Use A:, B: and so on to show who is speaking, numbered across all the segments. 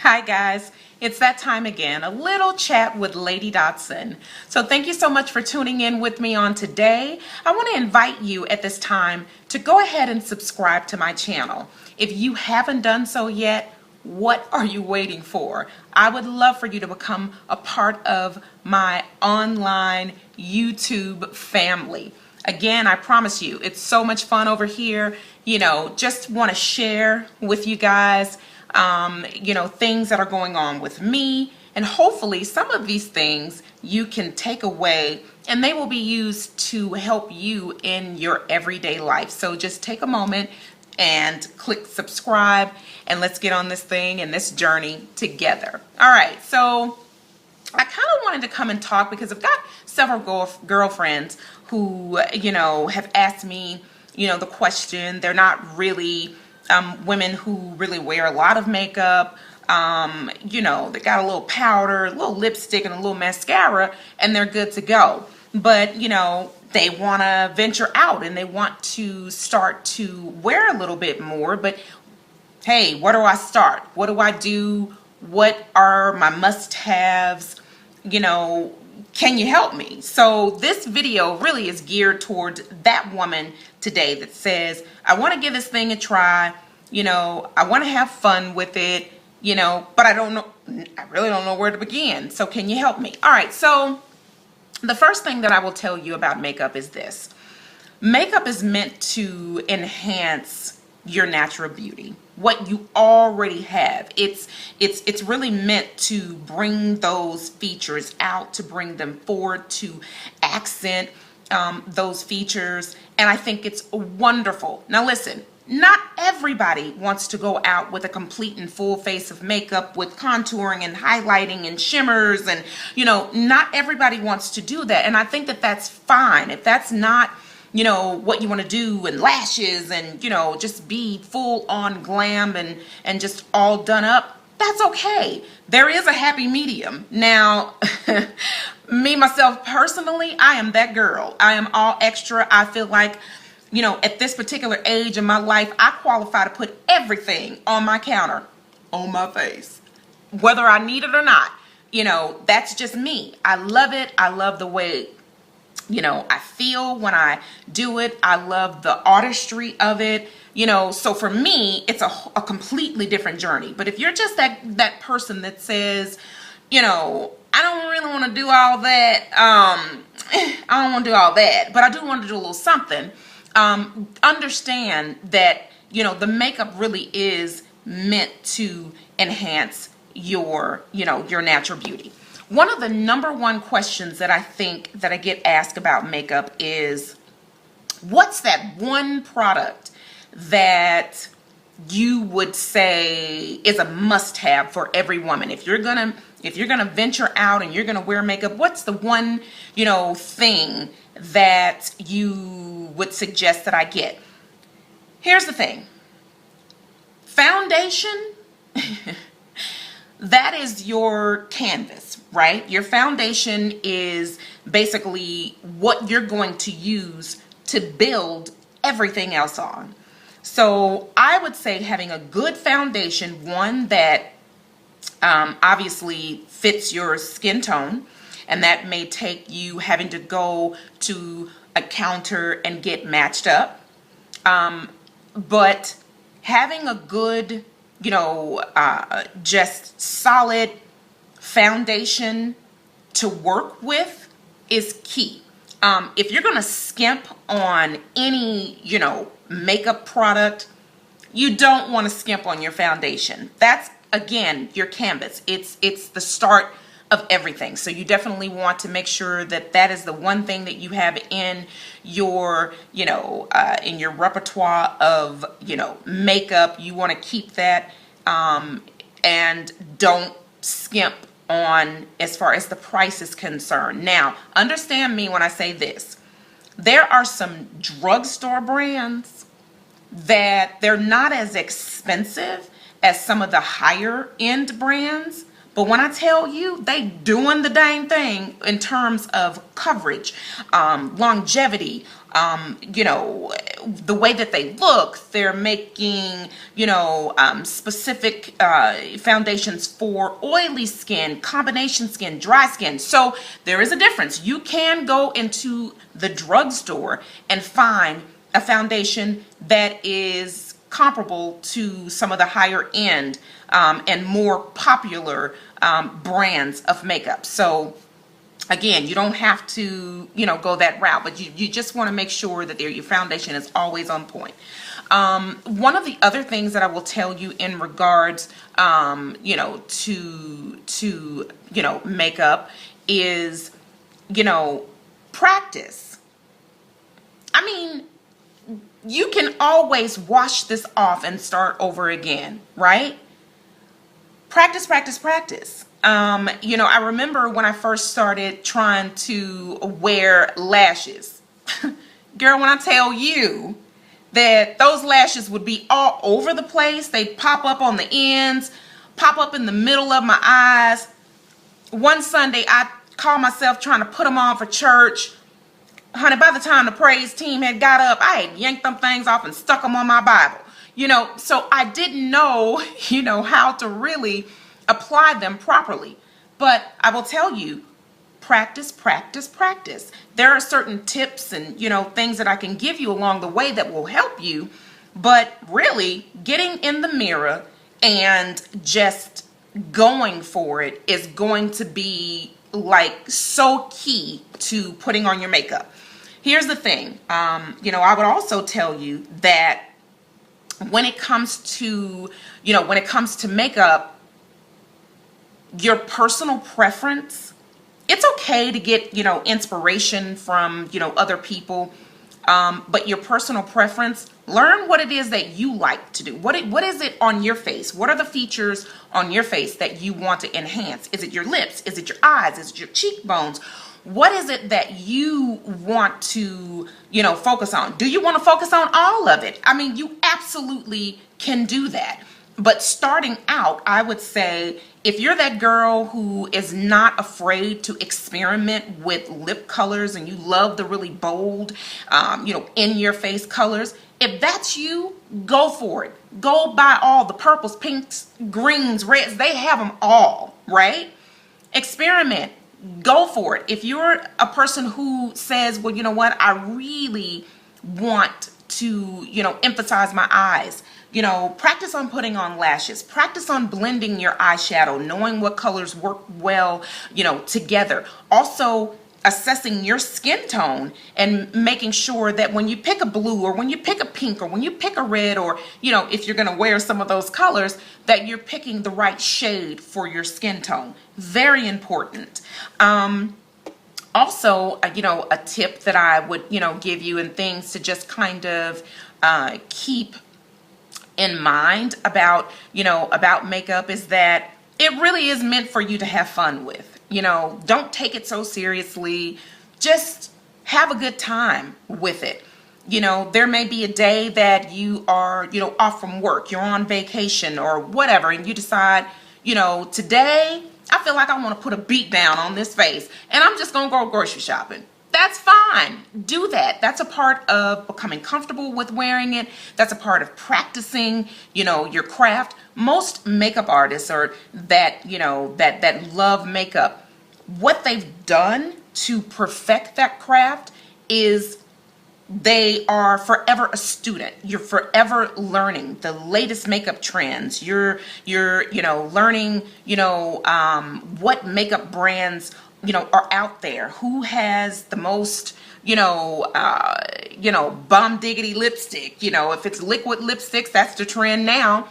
A: Hi guys, it's that time again, a little chat with Lady Dotson. So thank you so much for tuning in with me on today. I want to invite you at this time to go ahead and subscribe to my channel. If you haven't done so yet, what are you waiting for? I would love for you to become a part of my online YouTube family. Again, I promise you, it's so much fun over here. Just want to share with you guys things that are going on with me, and hopefully some of these things you can take away and they will be used to help you in your everyday life. So just take a moment and click subscribe and let's get on this thing and this journey together. All right, so I kind of wanted to come and talk because I've got several girlfriends who, have asked me, the question. They're not really women who really wear a lot of makeup. They got a little powder, a little lipstick, and a little mascara, and they're good to go. But, they want to venture out and they want to start to wear a little bit more. But, hey, where do I start? What do I do? What are my must-haves? Can you help me? So this video really is geared towards that woman today that says, I want to give this thing a try. I want to have fun with it, but I really don't know where to begin. So can you help me? All right. So the first thing that I will tell you about makeup is this. Makeup is meant to enhance your natural beauty, what you already have. It's really meant to bring those features out, to bring them forward, to accent those features. And I think it's wonderful. Now listen, not everybody wants to go out with a complete and full face of makeup with contouring and highlighting and shimmers, and not everybody wants to do that. And I think that that's fine. If that's not what you want to do, and lashes, and just be full on glam and just all done up, that's okay. There is a happy medium. Now me myself personally, I am that girl. I am all extra. I feel like at this particular age in my life, I qualify to put everything on my counter, on my face, whether I need it or not. That's just me. I love it. I love the way I feel when I do it. I love the artistry of it. So for me, it's a completely different journey. But if you're just that person that says, I don't really want to do all that. I don't want to do all that, but I do want to do a little something. Understand that, the makeup really is meant to enhance your natural beauty. One of the number one questions that I think that I get asked about makeup is, what's that one product that you would say is a must-have for every woman? If you're gonna venture out and you're gonna wear makeup, what's the one thing that you would suggest that I get? Here's the thing. Foundation. That is your canvas, right? Your foundation is basically what you're going to use to build everything else on. So I would say having a good foundation, one that obviously fits your skin tone, and that may take you having to go to a counter and get matched up. But having a good just solid foundation to work with is key. If you're gonna skimp on any makeup product, you don't want to skimp on your foundation. That's, again, your canvas. It's the start of everything. So you definitely want to make sure that that is the one thing that you have in your in your repertoire of makeup. You want to keep that and don't skimp on as far as the price is concerned. Now understand me when I say this. There are some drugstore brands that they're not as expensive as some of the higher end brands, but when I tell you, they doing the dang thing in terms of coverage, longevity, the way that they look. They're making, specific foundations for oily skin, combination skin, dry skin. So there is a difference. You can go into the drugstore and find a foundation that is comparable to some of the higher end and more popular brands of makeup. So again, you don't have to, go that route, but you just want to make sure that your foundation is always on point. One of the other things that I will tell you in regards, to makeup is, practice. I mean, you can always wash this off and start over again, right? Practice, practice, practice. I remember when I first started trying to wear lashes. Girl, when I tell you that those lashes would be all over the place, they'd pop up on the ends, pop up in the middle of my eyes. One Sunday, I caught myself trying to put them on for church. Honey, by the time the praise team had got up, I had yanked them things off and stuck them on my Bible. So I didn't know, how to really apply them properly. But I will tell you, practice, practice, practice. There are certain tips and, things that I can give you along the way that will help you. But really, getting in the mirror and just going for it is going to be like so key to putting on your makeup. Here's the thing. I would also tell you that when it comes to makeup, your personal preference, it's okay to get, inspiration from, other people. But your personal preference, learn what it is that you like to do. What is it on your face? What are the features on your face that you want to enhance? Is it your lips? Is it your eyes? Is it your cheekbones? What is it that you want to, focus on? Do you want to focus on all of it? I mean, you absolutely can do that. But starting out, I would say, if you're that girl who is not afraid to experiment with lip colors and you love the really bold, in your face colors, if that's you, go for it. Go buy all the purples, pinks, greens, reds. They have them all, right? Experiment. Go for it. If you're a person who says, well, you know what, I really want to, emphasize my eyes, practice on putting on lashes, practice on blending your eyeshadow, knowing what colors work well, together. Also, assessing your skin tone and making sure that when you pick a blue or when you pick a pink or when you pick a red, or, if you're going to wear some of those colors, that you're picking the right shade for your skin tone. Very important. Also, a tip that I would, give you, and things to just kind of keep in mind about, about makeup, is that it really is meant for you to have fun with. Don't take it so seriously. Just have a good time with it. There may be a day that you are, off from work, you're on vacation or whatever, and you decide, today I feel like I want to put a beat down on this face and I'm just going to go grocery shopping. That's fine. Do that. That's a part of becoming comfortable with wearing it. That's a part of practicing, your craft. Most makeup artists or that love makeup, what they've done to perfect that craft is they are forever a student. You're forever learning the latest makeup trends. You're learning, what makeup brands, are out there. Who has the most, bomb diggity lipstick. If it's liquid lipsticks, that's the trend now.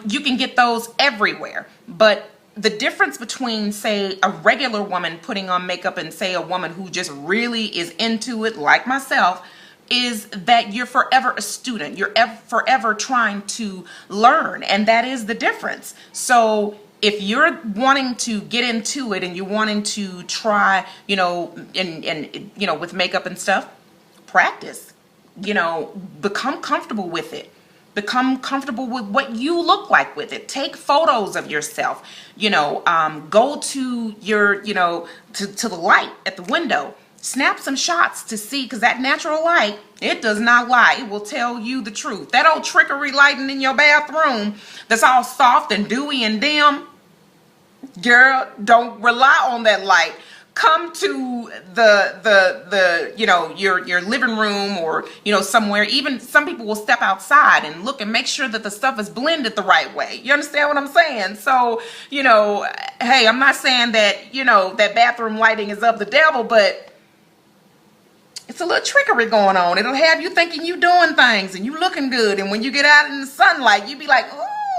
A: You can get those everywhere. But the difference between, say, a regular woman putting on makeup and, say, a woman who just really is into it, like myself, is that you're forever a student. You're forever trying to learn, and that is the difference. So if you're wanting to get into it and you're wanting to try, with makeup and stuff, practice, become comfortable with it. Become comfortable with what you look like with it. Take photos of yourself, go to your, to the light at the window snap some shots to see, because that natural light, it does not lie. It will tell you the truth. That old trickery lighting in your bathroom that's all soft and dewy and dim, girl, don't rely on that light. Come to the you know, your living room, or, you know, somewhere. Even some people will step outside and look and make sure that the stuff is blended the right way. You understand what I'm saying? So, you know, hey, I'm not saying that, you know, that bathroom lighting is of the devil, but it's a little trickery going on. It'll have you thinking you doing things and you looking good, and when you get out in the sunlight, you be like,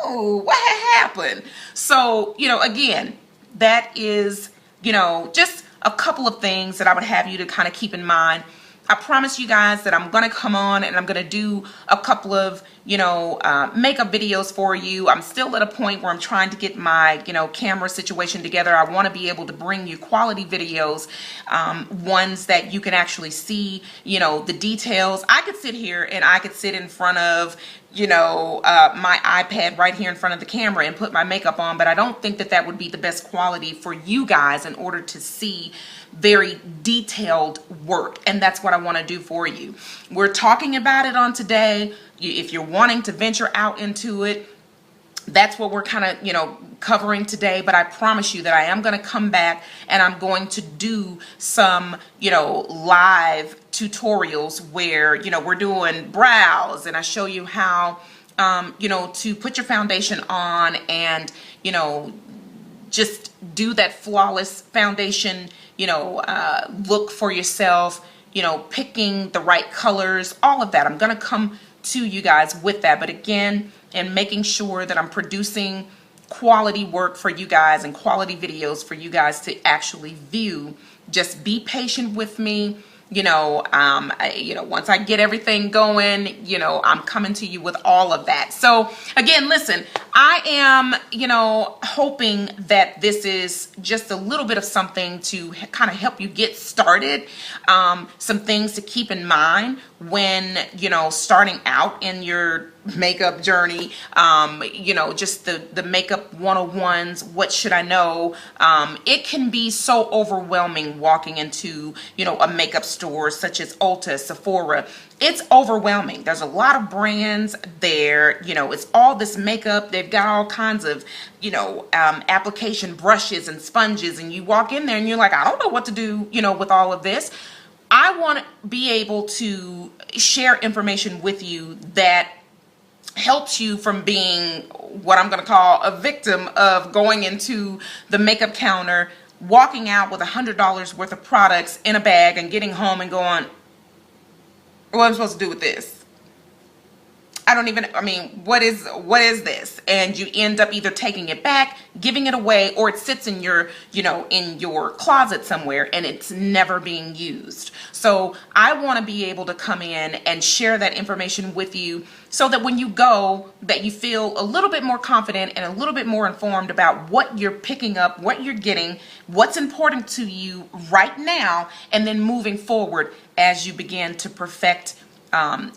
A: oh, what happened? So, you know, again, that is, you know, just a couple of things that I would have you to kind of keep in mind. I promise you guys that I'm going to come on and I'm going to do a couple of, you know, makeup videos for you. I'm still at a point where I'm trying to get my, you know, camera situation together. I want to be able to bring you quality videos, ones that you can actually see, you know, the details. I could sit here and I could sit in front of, you know, my iPad right here in front of the camera and put my makeup on, but I don't think that that would be the best quality for you guys in order to see very detailed work. And that's what I want to do for you. We're talking about it on today. If you're wanting to venture out into it, that's what we're kind of, you know, covering today. But I promise you that I am going to come back and I'm going to do some, you know, live tutorials where, you know, we're doing brows and I show you how, you know, to put your foundation on and, you know, just do that flawless foundation, you know, look for yourself, you know, picking the right colors, all of that. I'm going to come to you guys with that. But again, and making sure that I'm producing quality work for you guys and quality videos for you guys to actually view. Just be patient with me. You know, once I get everything going, you know, I'm coming to you with all of that. So again, listen, I am, you know, hoping that this is just a little bit of something to kind of help you get started. Some things to keep in mind when, you know, starting out in your makeup journey, you know, just the makeup 101s. What should I know? It can be so overwhelming walking into, you know, a makeup store such as Ulta, Sephora. It's overwhelming. There's a lot of brands there. You know, it's all this makeup. They've got all kinds of, you know, application brushes and sponges, and you walk in there and you're like, I don't know what to do, you know, with all of this. I want to be able to share information with you that helps you from being what I'm going to call a victim of going into the makeup counter, walking out with $100 worth of products in a bag and getting home and going, what am I supposed to do with this? What is this? And you end up either taking it back, giving it away, or it sits in your, you know, in your closet somewhere and it's never being used. So I want to be able to come in and share that information with you so that when you go, that you feel a little bit more confident and a little bit more informed about what you're picking up, what you're getting, what's important to you right now, and then moving forward as you begin to perfect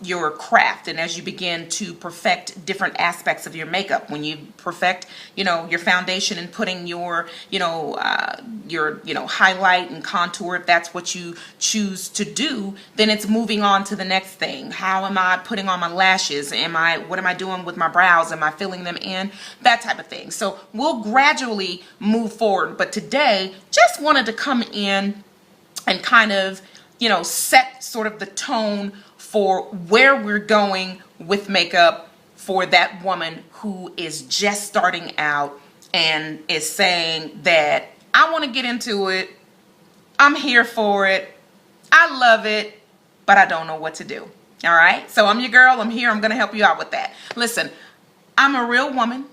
A: your craft and as you begin to perfect different aspects of your makeup. When you perfect, you know, your foundation and putting your, you know, highlight and contour, if that's what you choose to do, then it's moving on to the next thing. How am I putting on my lashes? What am I doing with my brows? Am I filling them in? That type of thing. So we'll gradually move forward. But today, just wanted to come in and kind of, you know, set sort of the tone for where we're going with makeup for that woman who is just starting out and is saying that I want to get into it, I'm here for it, I love it, but I don't know what to do. All right, so I'm your girl, I'm here, I'm going to help you out with that. Listen, I'm a real woman.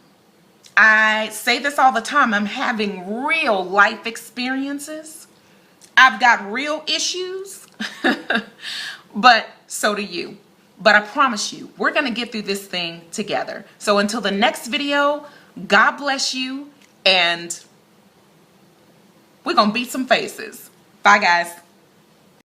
A: I say this all the time, I'm having real life experiences. I've got real issues, but so do you. But I promise you, we're going to get through this thing together. So until the next video, God bless you, and we're going to beat some faces. Bye, guys.